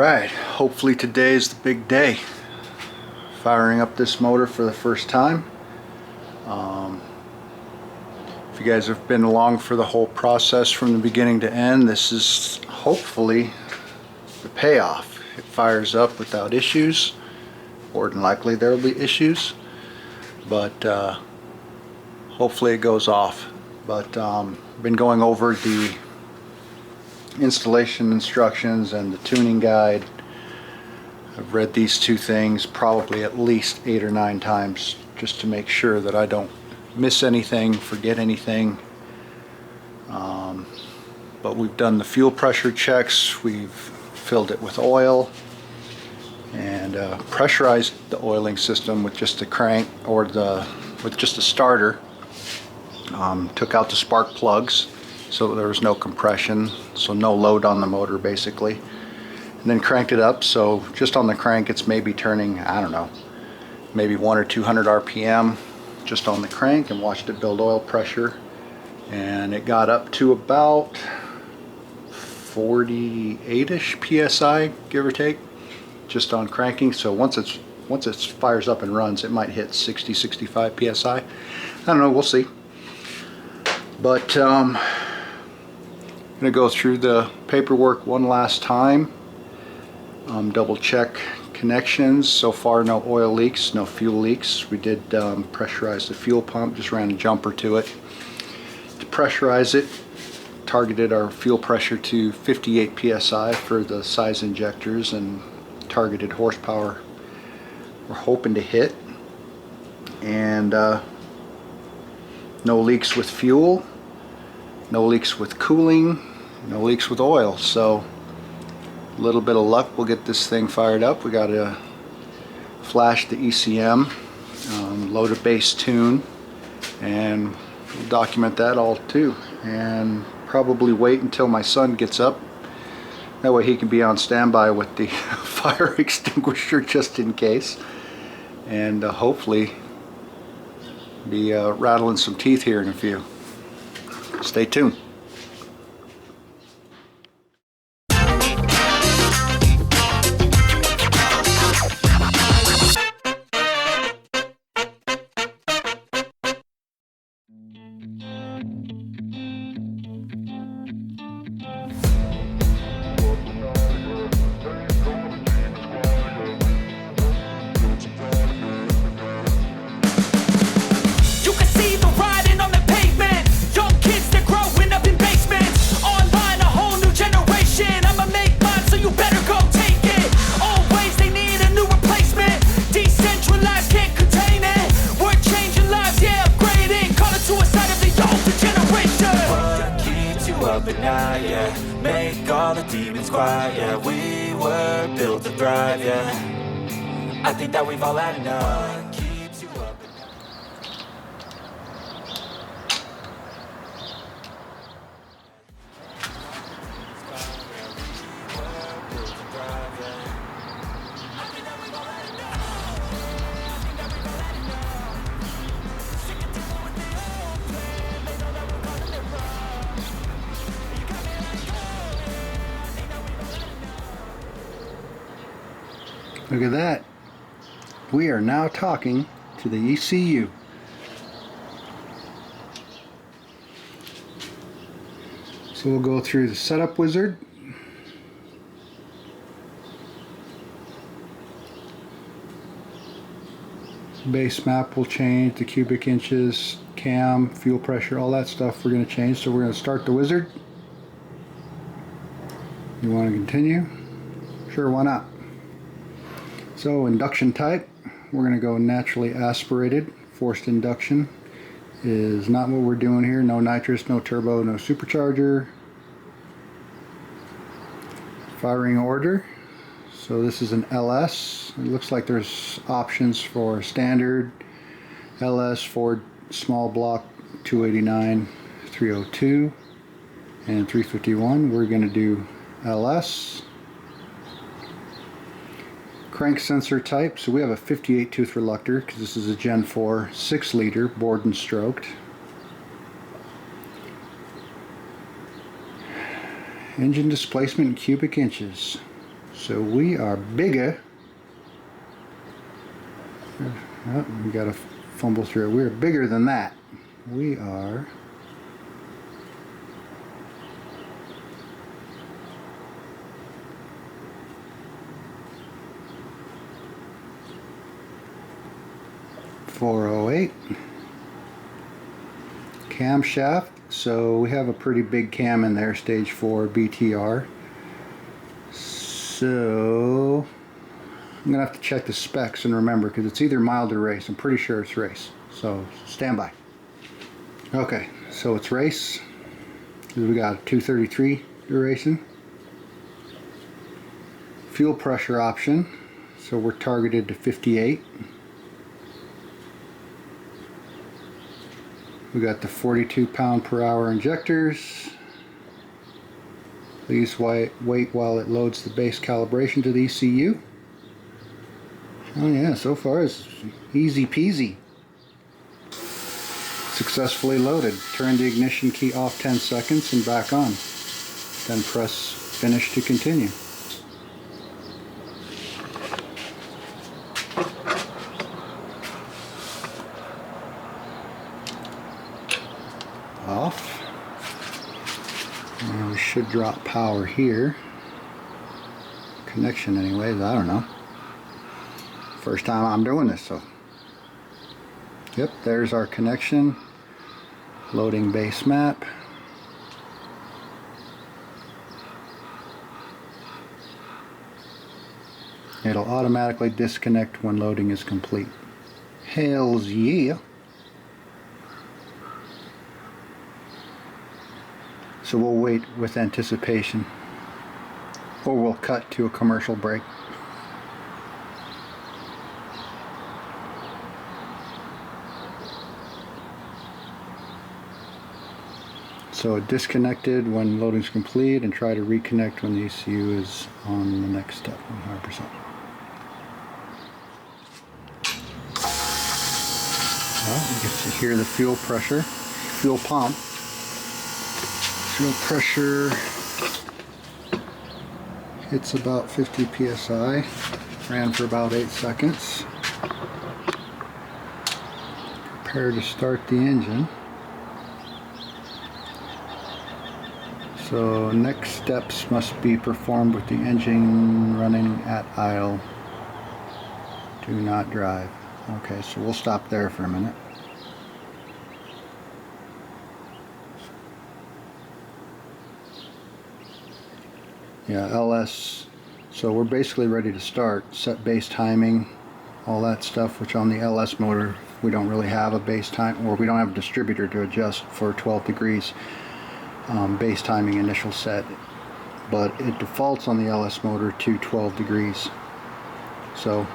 Alright, hopefully today is the big day. Firing up this motor for the first time. If you guys have been along for the whole process from the beginning to end, this is hopefully the payoff. It fires up without issues. More than likely there will be issues, but hopefully it goes off. But been going over the installation instructions and the tuning guide. I've read these two things probably at least 8 or 9 times just to make sure that I don't miss anything, forget anything. But we've done the fuel pressure checks, we've filled it with oil and pressurized the oiling system with just a crank or with just a starter. Took out the spark plugs so there was no compression, so no load on the motor basically, and then cranked it up. So just on the crank it's maybe turning, I don't know, maybe 100 or 200 RPM just on the crank, and watched it build oil pressure, and it got up to about 48ish psi, give or take, just on cranking. So once it fires up and runs, it might hit 60-65 psi. I don't know, we'll see. But I'm going to go through the paperwork one last time, double check connections. So far no oil leaks, no fuel leaks. We did pressurize the fuel pump, just ran a jumper to it to pressurize it. Targeted our fuel pressure to 58 psi for the size injectors, and targeted horsepower we're hoping to hit. And no leaks with fuel, no leaks with cooling, no leaks with oil. So a little bit of luck, we'll get this thing fired up. We got to flash the ECM, load a bass tune, and we'll document that all too. And probably wait until my son gets up. That way he can be on standby with the fire extinguisher just in case. And hopefully be rattling some teeth here in a few. Stay tuned. Make all the demons quiet, yeah. We were built to thrive, yeah. I think that we've all had enough. Keeps you up at night. Look at that. We are now talking to the ECU. So we'll go through the setup wizard. Base map will change, the cubic inches, cam, fuel pressure, all that stuff we're going to change. So we're going to start the wizard. You want to continue? Sure, why not? So induction type, we're going to go naturally aspirated. Forced induction is not what we're doing here. No nitrous, no turbo, no supercharger. Firing order, so this is an LS. It looks like there's options for standard, LS, Ford small block 289, 302, and 351. We're going to do LS. Crank sensor type, so we have a 58 tooth reluctor because this is a Gen 4 6 liter bored and stroked. Engine displacement in cubic inches. So we are bigger. Oh, we got to fumble through it. We're bigger than that. We are 408. Camshaft. So we have a pretty big cam in there, stage 4 BTR. So I'm gonna have to check the specs and remember, because it's either mild or race. I'm pretty sure it's race, so stand by. Okay, so it's race. We got a 233 duration. Fuel pressure option, so we're targeted to 58. We got the 42 pound/hour injectors. Please wait while it loads the base calibration to the ECU. Oh yeah, so far it's easy peasy. Successfully loaded. Turn the ignition key off 10 seconds and back on. Then press finish to continue. Off. And we should drop power here. Connection anyways, I don't know. First time I'm doing this, so. Yep, there's our connection. Loading base map. It'll automatically disconnect when loading is complete. Hells yeah. So we'll wait with anticipation, or we'll cut to a commercial break. So it disconnected when loading is complete, and try to reconnect when the ECU is on the next step, 100%. Well, you get to hear the fuel pressure, fuel pump. Fuel pressure hits about 50 psi. Ran for about 8 seconds. Prepare to start the engine. So next steps must be performed with the engine running at idle. Do not drive. Okay, so we'll stop there for a minute. Yeah, LS. So we're basically ready to start. Set base timing, all that stuff, which on the LS motor we don't really have a base time, or we don't have a distributor to adjust for 12 degrees. Base timing initial set, but it defaults on the LS motor to 12 degrees. So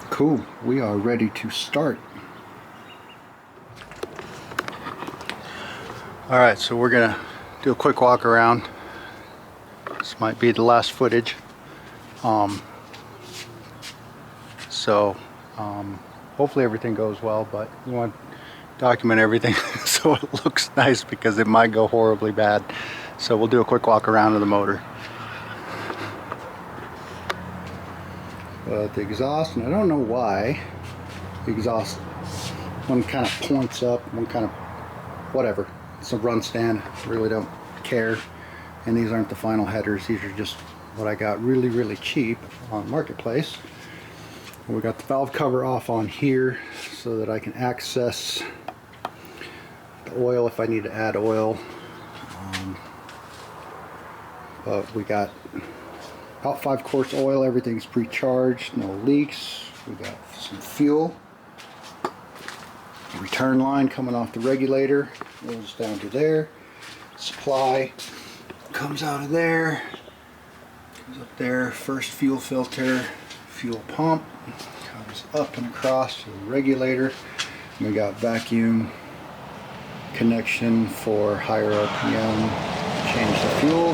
cool, we are ready to start. Alright, so we're gonna do a quick walk around. This might be the last footage. Hopefully everything goes well, but we want to document everything so it looks nice, because it might go horribly bad. So we'll do a quick walk around of the motor. But the exhaust, and I don't know why the exhaust, one kind of points up, one kind of whatever. It's a run stand, really don't care. And these aren't the final headers, these are just what I got really cheap on Marketplace. We got the valve cover off on here so that I can access the oil if I need to add oil. But we got about 5 quarts oil, everything's pre-charged, no leaks. We got some fuel. The return line coming off the regulator goes down to there. Supply comes out of there, goes up there. First fuel filter, fuel pump, comes up and across to the regulator. We got vacuum connection for higher RPM, change the fuel.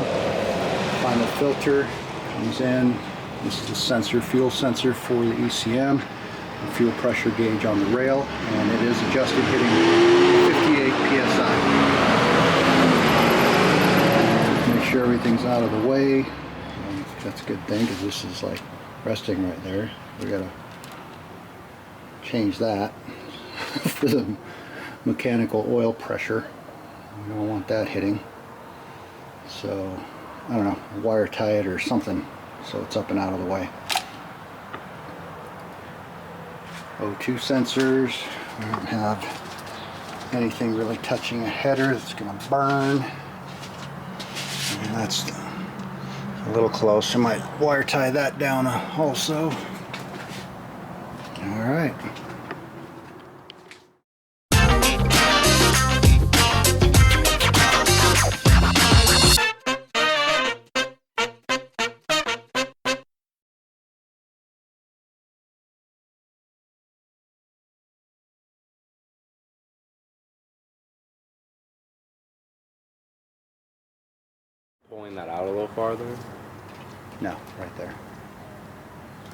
Final filter comes in. This is the sensor, fuel sensor for the ECM. The fuel pressure gauge on the rail, and it is adjusted, hitting 58 psi. Make sure everything's out of the way. That's a good thing because this is like resting right there. We gotta change that for the mechanical oil pressure. We don't want that hitting. So I don't know, wire tie it or something so it's up and out of the way. O2 sensors. We don't have anything really touching a header that's going to burn. And that's a little close. I might wire tie that down also. All right. Pulling that out a little farther. No, right there.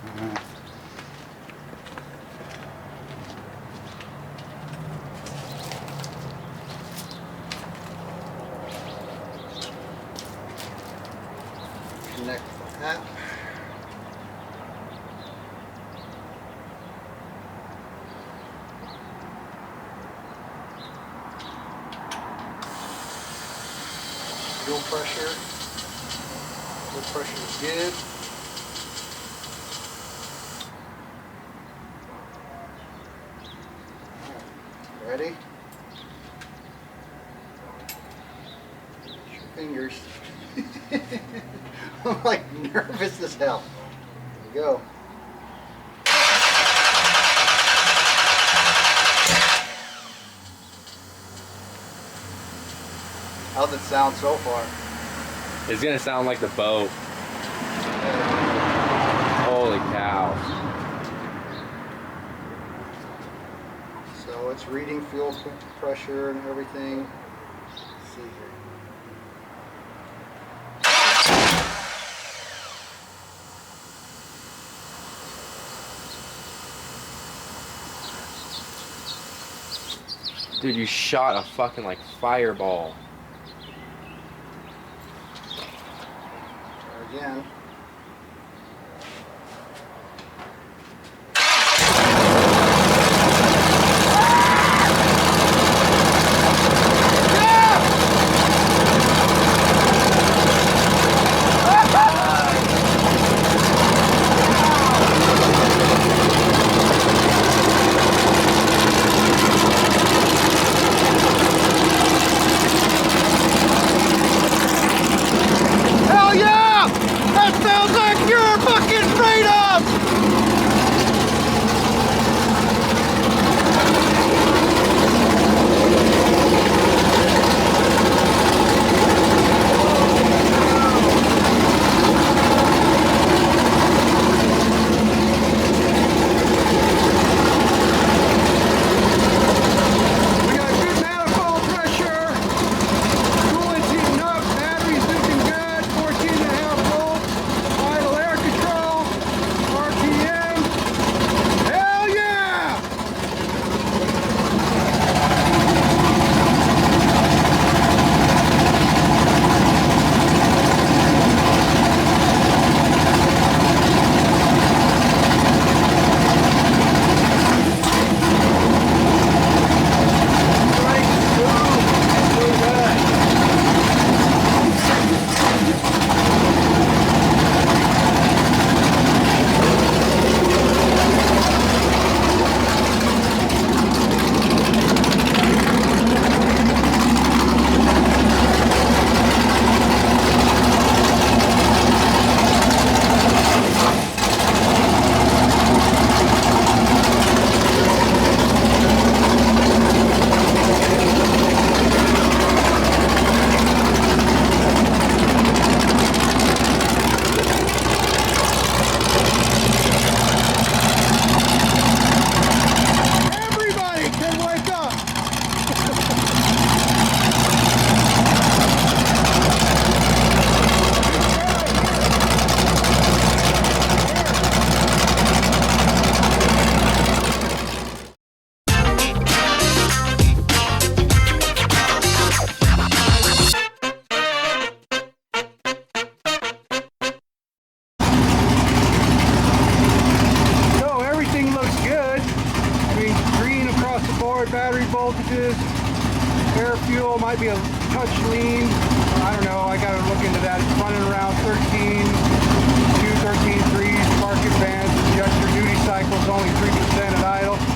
All right. Connect that. Fuel pressure. Fuel pressure is good. Ready? Your fingers. I'm like nervous as hell. Here we go. How's it sound so far? It's gonna sound like the boat. Holy cow. So it's reading fuel pressure and everything. Let's see here. Dude, you shot a fucking like fireball. Try again. battery voltages. Air fuel might be a touch lean. I don't know, I gotta look into that. It's running around 13.3. Spark advance. Adjust your duty cycle is only 3% at idle.